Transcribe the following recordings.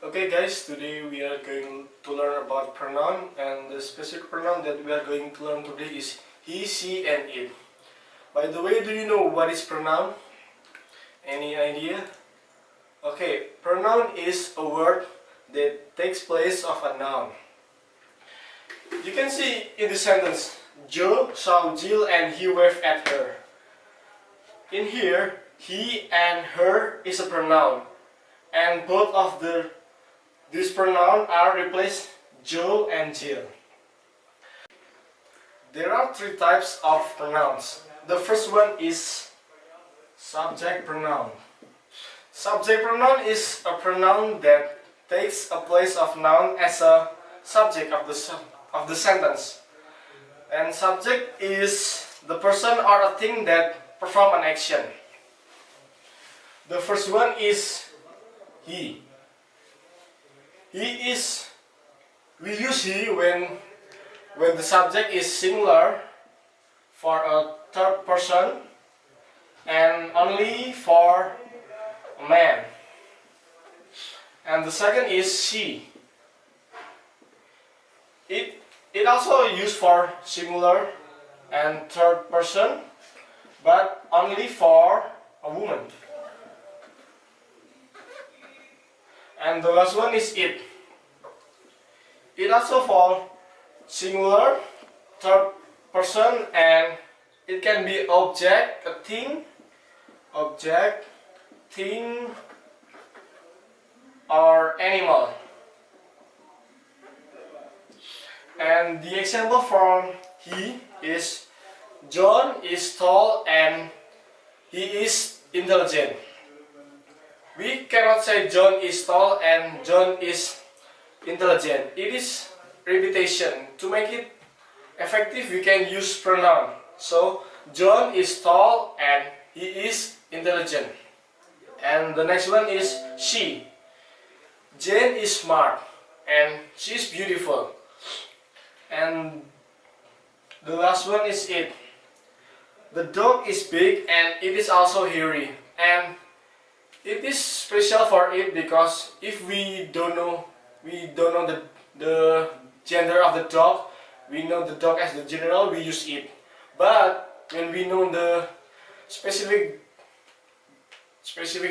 Okay guys, today we are going to learn about pronoun, and the specific pronoun that we are going to learn today is he, she and it. By the way, do you know what is pronoun? Any idea? Okay, pronoun is a word that takes place of a noun. You can see in the sentence, Joe saw Jill and he waved at her. In here, he and her is a pronoun, and both of these pronouns are replaced Joe and Jill. There are three types of pronouns. The first one is subject pronoun. Subject pronoun is a pronoun that takes a place of noun as a subject of the sentence. And subject is the person or a thing that perform an action. The first one is he. He is, we use he when the subject is singular for a third person and only for a man. And the second is she. It also used for singular and third person, but only for a woman. And the last one is it. It also for singular, third person, and it can be object, a thing, or animal. And the example from he is John is tall and he is intelligent. We cannot say John is tall and John is intelligent. It is repetition. To make it effective, we can use pronoun. So John is tall and he is intelligent. And the next one is she. Jane is smart and she is beautiful. And the last one is it. The dog is big and it is also hairy. And it is special for it because if we don't know the gender of the dog, we know the dog as the general, we use it. But when we know the specific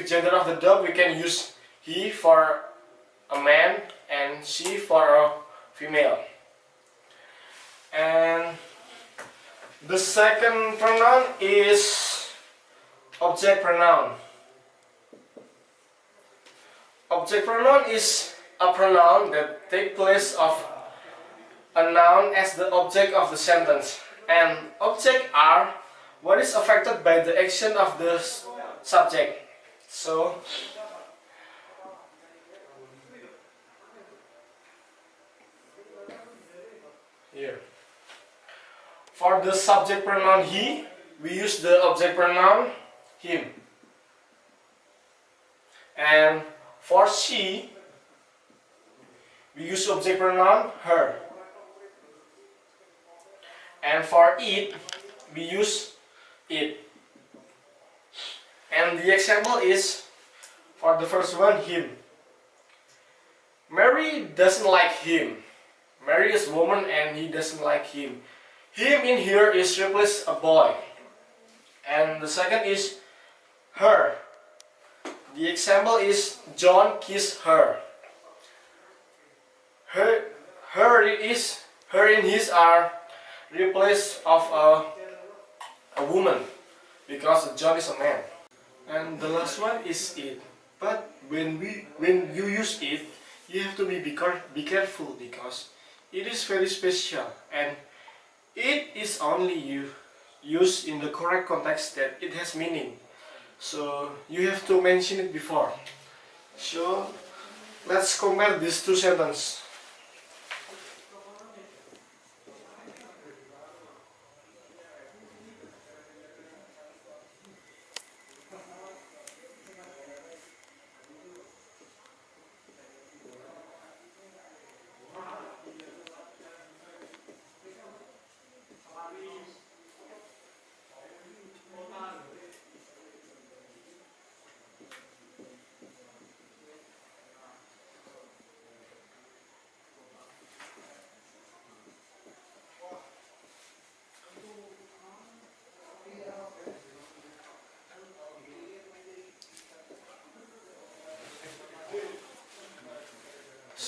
gender of the dog, we can use he for a man and she for a female. And the second pronoun is object pronoun. Object pronoun is a pronoun that takes place of a noun as the object of the sentence. And objects are what is affected by the action of the subject. So, here. For the subject pronoun he, we use the object pronoun him. And for she, we use object pronoun her. And for it, we use it. And the example is, for the first one, him. Mary doesn't like him. Mary is a woman and he doesn't like him. Him in here is replace a boy. And the second is her. The example is John kissed her. Her and his are replaced of a woman because John is a man. And the last one is it. But when you use it, you have to be careful because it is very special and it is only used in the correct context that it has meaning. So you have to mention it before. So let's compare these two sentences.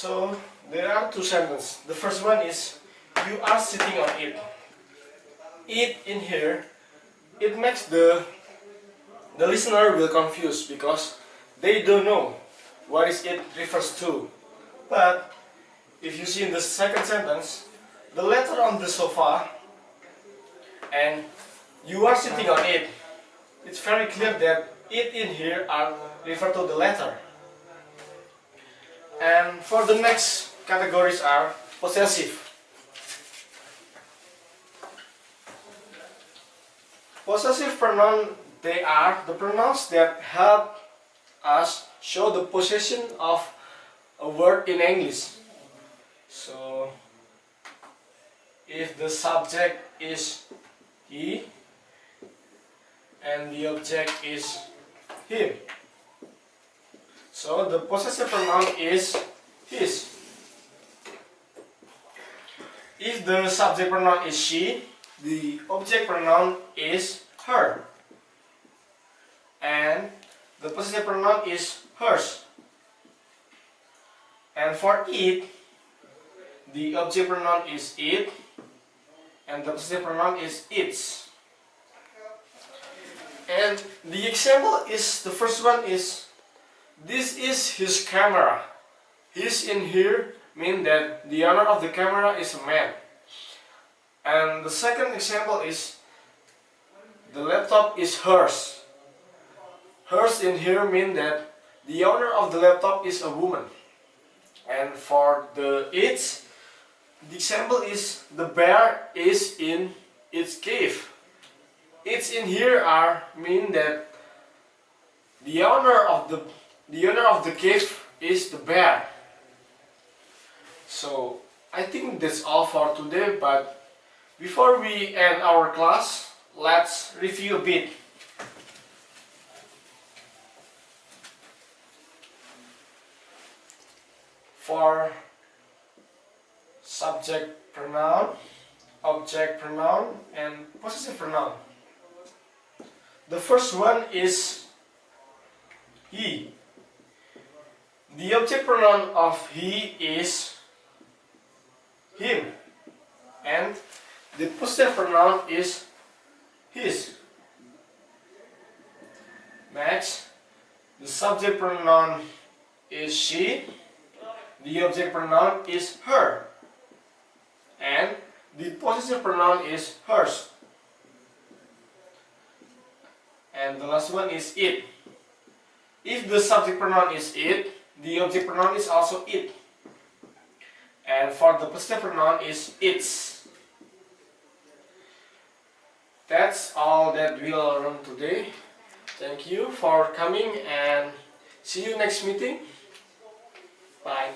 So there are two sentences. The first one is you are sitting on it. It in here, it makes the listener will confused because they don't know what is it refers to. But if you see in the second sentence, the letter on the sofa and you are sitting on it, it's very clear that it in here are refer to the letter. And for the next categories are possessive. Possessive pronoun, they are the pronouns that help us show the possession of a word in English. So if the subject is he and the object is him, so the possessive pronoun is his. If the subject pronoun is she, the object pronoun is her, and the possessive pronoun is hers. And for it, the object pronoun is it, and the possessive pronoun is its. And the example is, the first one is, this is his camera. His in here mean that the owner of the camera is a man. And the second example is, the laptop is hers. Hers in here mean that the owner of the laptop is a woman. And for the its, the example is, the bear is in its cave. Its in here are mean that the owner of the cave is the bear. So I think that's all for today, but before we end our class, let's review a bit. For subject pronoun, object pronoun, and possessive pronoun. The first one is he. The object pronoun of he is him, and the possessive pronoun is his. Next, the subject pronoun is she, the object pronoun is her, and the possessive pronoun is hers. And the last one is it. If the subject pronoun is it, the object pronoun is also it. And for the possessive pronoun is its. That's all that we'll learn today. Thank you for coming and see you next meeting. Bye.